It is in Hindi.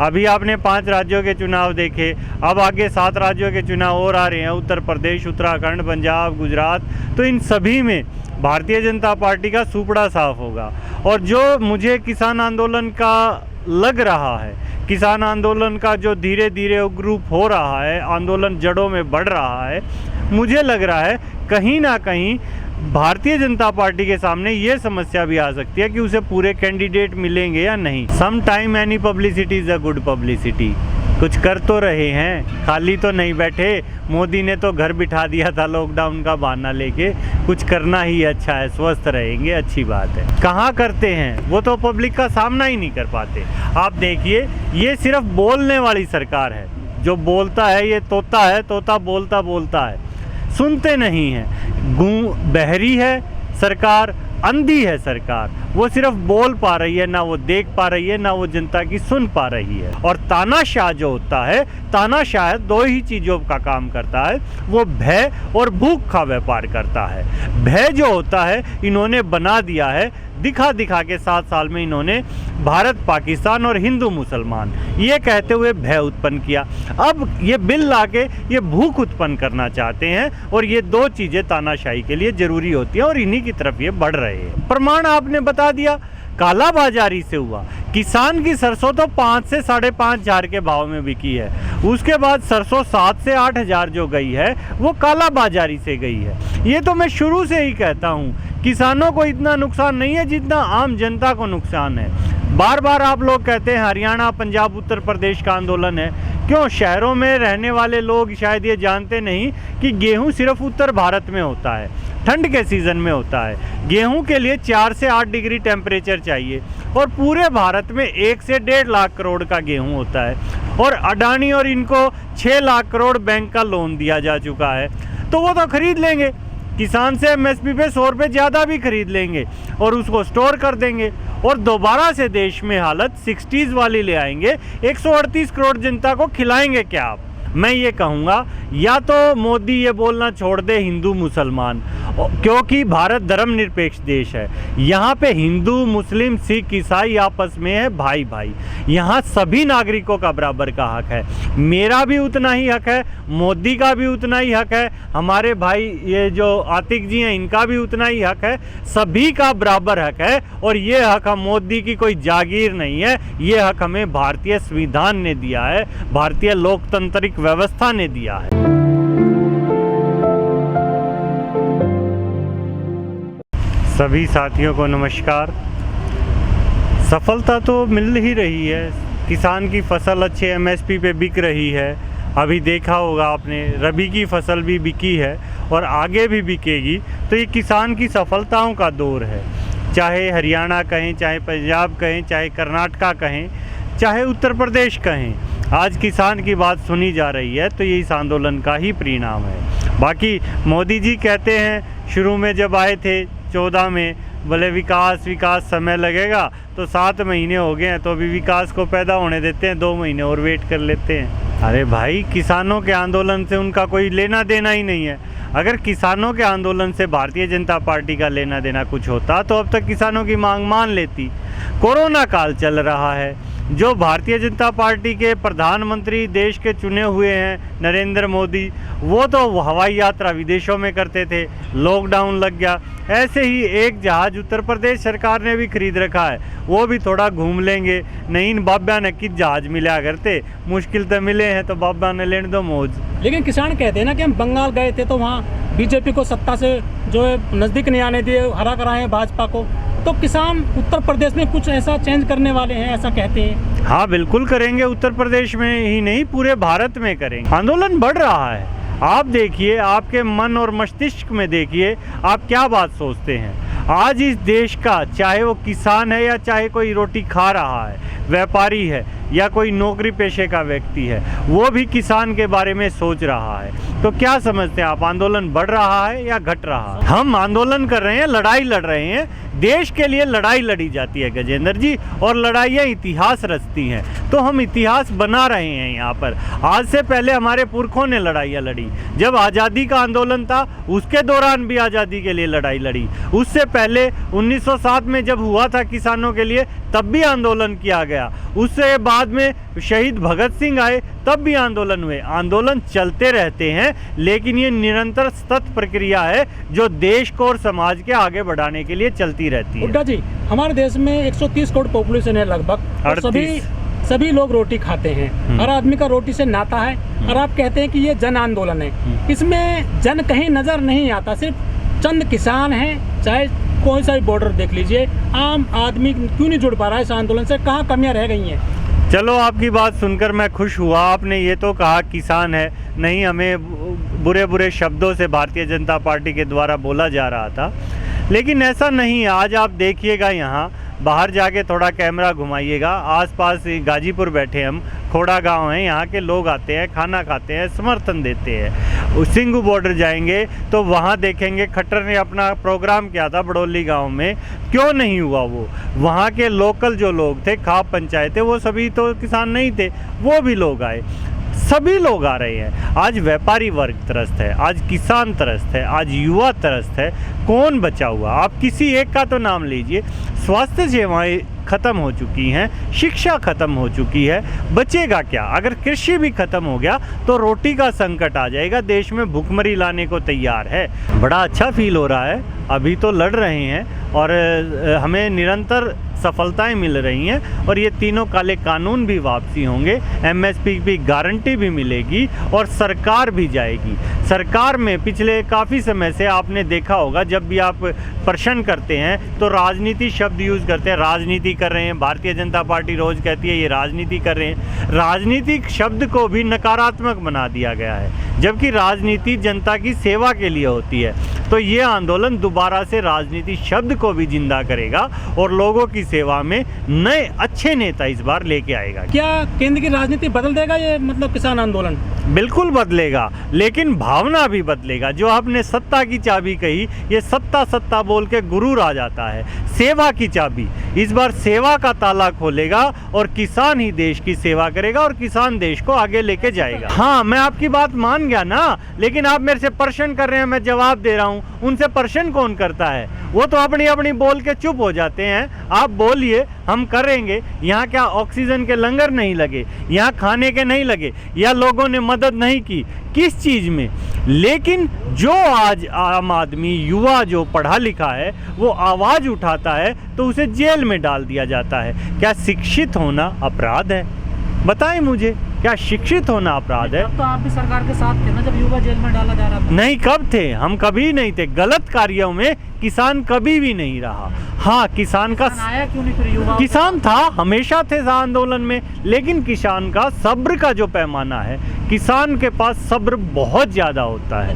अभी आपने 5 राज्यों के चुनाव देखे, अब आगे 7 राज्यों के चुनाव और आ रहे हैं, उत्तर प्रदेश, उत्तराखंड, पंजाब, गुजरात। तो इन सभी में भारतीय जनता पार्टी का सुपड़ा साफ होगा। और जो मुझे किसान आंदोलन का लग रहा है, किसान आंदोलन का जो धीरे धीरे उग्रूप हो रहा है, आंदोलन जड़ों में बढ़ रहा है, मुझे लग रहा है कहीं ना कहीं भारतीय जनता पार्टी के सामने ये समस्या भी आ सकती है कि उसे पूरे कैंडिडेट मिलेंगे या नहीं। Some time any publicity is a good publicity. कुछ कर तो रहे हैं, खाली तो नहीं बैठे। मोदी ने तो घर बिठा दिया था लॉकडाउन का बहाना लेके। कुछ करना ही अच्छा है, स्वस्थ रहेंगे, अच्छी बात है। कहाँ करते हैं, वो तो पब्लिक का सामना ही नहीं कर पाते। आप देखिए, ये सिर्फ बोलने वाली सरकार है। जो बोलता है ये तोता है, तोता बोलता बोलता है, सुनते नहीं हैं। गूंग बहरी है सरकार, अंधी है सरकार। वो सिर्फ बोल पा रही है, ना वो देख पा रही है, ना वो जनता की सुन पा रही है। और तानाशाह जो होता है, तानाशाह 2 ही चीज़ों का काम करता है, वो भय और भूख का व्यापार करता है। भय जो होता है इन्होंने बना दिया है, दिखा दिखा के 7 साल में इन्होंने भारत, पाकिस्तान और हिंदू मुसलमान ये कहते हुए भय उत्पन्न किया। अब ये बिल लाके ये भूख उत्पन्न करना चाहते हैं, और ये 2 चीज़ें तानाशाही के लिए जरूरी होती हैं, और इन्हीं की तरफ ये बढ़ रहे हैं। प्रमाण आपने बता दिया, काला बाजारी से हुआ। किसान की सरसों तो 5 से 5.5 हज़ार के भाव में बिकी है। उसके बाद सरसों 7 से 8 हज़ार जो गई है वो काला बाजारी से गई है। ये तो मैं शुरू से ही कहता हूँ, किसानों को इतना नुकसान नहीं है जितना आम जनता को नुकसान है। बार बार आप लोग कहते हैं हरियाणा, पंजाब, उत्तर प्रदेश का आंदोलन है। क्यों? शहरों में रहने वाले लोग शायद ये जानते नहीं कि गेहूं सिर्फ उत्तर भारत में होता है, ठंड के सीज़न में होता है। गेहूं के लिए 4 से 8 डिग्री टेम्परेचर चाहिए, और पूरे भारत में 1 से 1.5 लाख करोड़ का गेहूं होता है। और अडानी और इनको 6 लाख करोड़ बैंक का लोन दिया जा चुका है, तो वो तो खरीद लेंगे। किसान से एमएसपी पे 100 रुपये ज़्यादा भी खरीद लेंगे और उसको स्टोर कर देंगे, और दोबारा से देश में हालत 60s वाली ले आएंगे। 138 करोड़ जनता को खिलाएंगे क्या आप? मैं ये कहूँगा, या तो मोदी ये बोलना छोड़ दे हिंदू मुसलमान, क्योंकि भारत धर्मनिरपेक्ष देश है। यहाँ पे हिंदू, मुस्लिम, सिख, ईसाई आपस में है भाई भाई। यहाँ सभी नागरिकों का बराबर का हक है। मेरा भी उतना ही हक है, मोदी का भी उतना ही हक है, हमारे भाई ये जो आतिक जी हैं इनका भी उतना ही हक है। सभी का बराबर हक है, और ये हक हम मोदी की कोई जागीर नहीं है। ये हक हमें भारतीय संविधान ने दिया है, भारतीय लोकतांत्रिक व्यवस्था ने दिया है। सभी साथियों को नमस्कार। सफलता तो मिल ही रही है, किसान की फसल अच्छे एमएसपी पे बिक रही है। अभी देखा होगा आपने, रबी की फसल भी बिकी है और आगे भी बिकेगी। तो ये किसान की सफलताओं का दौर है। चाहे हरियाणा कहें, चाहे पंजाब कहें, चाहे कर्नाटका कहें, चाहे उत्तर प्रदेश कहें, आज किसान की बात सुनी जा रही है, तो ये इस आंदोलन का ही परिणाम है। बाकी मोदी जी कहते हैं, शुरू में जब आए थे 14 में, बोले विकास विकास समय लगेगा, तो 7 महीने हो गए हैं, तो अभी विकास को पैदा होने देते हैं, 2 महीने और वेट कर लेते हैं। अरे भाई, किसानों के आंदोलन से उनका कोई लेना देना ही नहीं है। अगर किसानों के आंदोलन से भारतीय जनता पार्टी का लेना देना कुछ होता तो अब तक किसानों की मांग मान लेती। कोरोना काल चल रहा है, जो भारतीय जनता पार्टी के प्रधानमंत्री देश के चुने हुए हैं नरेंद्र मोदी, वो तो हवाई यात्रा विदेशों में करते थे, लॉकडाउन लग गया। ऐसे ही एक जहाज़ उत्तर प्रदेश सरकार ने भी खरीद रखा है, वो भी थोड़ा घूम लेंगे। नहीं, बाबा ने किस जहाज़ मिला करते, मुश्किल तो मिले हैं, तो बाबा ने लेने दो मौज। लेकिन किसान कहते हैं ना कि हम बंगाल गए थे तो वहाँ बीजेपी को सत्ता से जो है नज़दीक नहीं आने दिए, हरा कराए भाजपा को। तो किसान उत्तर प्रदेश में कुछ ऐसा चेंज करने वाले हैं, ऐसा कहते हैं। हाँ, बिल्कुल करेंगे। उत्तर प्रदेश में ही नहीं, पूरे भारत में करेंगे। आंदोलन बढ़ रहा है। आप देखिए, आपके मन और मस्तिष्क में देखिए, आप क्या बात सोचते हैं। आज इस देश का, चाहे वो किसान है या चाहे कोई रोटी खा रहा है, व्यापारी है या कोई नौकरी पेशे का व्यक्ति है, वो भी किसान के बारे में सोच रहा है। तो क्या समझते हैं आप, आंदोलन बढ़ रहा है या घट रहा है? हम आंदोलन कर रहे हैं, लड़ाई लड़ रहे हैं। देश के लिए लड़ाई लड़ी जाती है गजेंद्र जी, और लड़ाइयाँ इतिहास रचती हैं। तो हम इतिहास बना रहे हैं यहाँ पर। आज से पहले हमारे पुरखों ने लड़ाइयाँ लड़ी, जब आज़ादी का आंदोलन था उसके दौरान भी आज़ादी के लिए लड़ाई लड़ी। उससे पहले 1907 में जब हुआ था किसानों के लिए, तब भी आंदोलन किया गया। उससे बाद में शहीद भगत सिंह आए, तब भी आंदोलन हुए। आंदोलन चलते रहते हैं, लेकिन ये निरंतर सतत प्रक्रिया है जो देश को और समाज के आगे बढ़ाने के लिए चलती रहती है। हुड्डा जी, हमारे देश में 130 करोड़ पॉपुलेशन है लगभग, और सभी लोग रोटी खाते हैं। हर आदमी का रोटी से नाता है, और आप कहते हैं कि ये जन आंदोलन है। इसमें जन कहीं नजर नहीं आता, सिर्फ चंद किसान हैं, चाहे कोई सा भी बॉर्डर देख लीजिए। आम आदमी क्यों नहीं जुड़ पा रहा है इस आंदोलन से? कहाँ कमियां रह गई हैं? चलो, आपकी बात सुनकर मैं खुश हुआ। आपने ये तो कहा किसान है, नहीं हमें बुरे बुरे शब्दों से भारतीय जनता पार्टी के द्वारा बोला जा रहा था, लेकिन ऐसा नहीं है। आज आप देखिएगा, यहाँ बाहर जाके थोड़ा कैमरा घुमाइएगा, आसपास गाजीपुर बैठे हम, खोड़ा गांव है, यहाँ के लोग आते हैं, खाना खाते हैं, समर्थन देते हैं। सिंगू बॉर्डर जाएंगे तो वहाँ देखेंगे खट्टर ने अपना प्रोग्राम किया था बड़ौली गांव में, क्यों नहीं हुआ वो? वहाँ के लोकल जो लोग थे, खाप पंचायत थे, वो सभी तो किसान नहीं थे, वो भी लोग आए, सभी लोग आ रहे हैं। आज व्यापारी वर्ग त्रस्त है, आज किसान त्रस्त है, आज युवा त्रस्त है। कौन बचा हुआ? आप किसी एक का तो नाम लीजिए। स्वास्थ्य सेवाएं खत्म हो चुकी हैं, शिक्षा खत्म हो चुकी है, बचेगा क्या? अगर कृषि भी खत्म हो गया तो रोटी का संकट आ जाएगा, देश में भुखमरी लाने को तैयार है। बड़ा अच्छा फील हो रहा है, अभी तो लड़ रहे हैं और हमें निरंतर सफलताएं मिल रही हैं, और ये तीनों काले कानून भी वापसी होंगे, एमएसपी की गारंटी भी मिलेगी, और सरकार भी जाएगी। सरकार में पिछले काफ़ी समय से आपने देखा होगा, जब भी आप प्रश्न करते हैं तो राजनीति शब्द यूज़ करते हैं। राजनीति कर रहे हैं, भारतीय जनता पार्टी रोज़ कहती है ये राजनीति कर रहे हैं। राजनीतिक शब्द को भी नकारात्मक बना दिया गया है, जबकि राजनीति जनता की सेवा के लिए होती है। तो ये आंदोलन दोबारा से राजनीति शब्द को भी जिंदा करेगा और लोगों की सेवा में नए अच्छे नेता इस बार लेके आएगा। क्या केंद्र की राजनीति बदल देगा ये मतलब किसान आंदोलन? बिल्कुल बदलेगा, लेकिन भावना भी बदलेगा। जो आपने सत्ता की चाबी कही, ये सत्ता सत्ता बोल के गुरूर आ जाता है। सेवा की चाबी, इस बार सेवा का ताला खोलेगा और किसान ही देश की सेवा करेगा और किसान देश को आगे लेके जाएगा। हाँ, मैं आपकी बात मान गया ना, लेकिन आप मेरे से प्रश्न कर रहे हैं, मैं जवाब दे रहा हूँ। उनसे प्रश्न कौन करता है? वो तो अपनी अपनी बोल के चुप हो जाते हैं। आप बोलिए, हम करेंगे। यहाँ क्या ऑक्सीजन के लंगर नहीं लगे? यहाँ खाने के नहीं लगे? या लोगों ने मदद नहीं की? किस चीज़ में? लेकिन जो आज आम आदमी, युवा जो पढ़ा लिखा है, वो आवाज़ उठाता है तो उसे जेल में डाल दिया जाता है। क्या शिक्षित होना अपराध है? बताएं मुझे, क्या शिक्षित होना अपराध है? तब तो आप भी सरकार के साथ थे ना, जब युवा जेल में डाला जा रहा था। नहीं, कब थे? हम कभी नहीं थे। गलत कार्यों में किसान कभी भी नहीं रहा। हाँ, किसान का आया क्यों नहीं फिर युवा? किसान था, हमेशा थे आंदोलन में, लेकिन किसान का सब्र का जो पैमाना है, किसान के पास सब्र बहुत ज़्यादा होता है।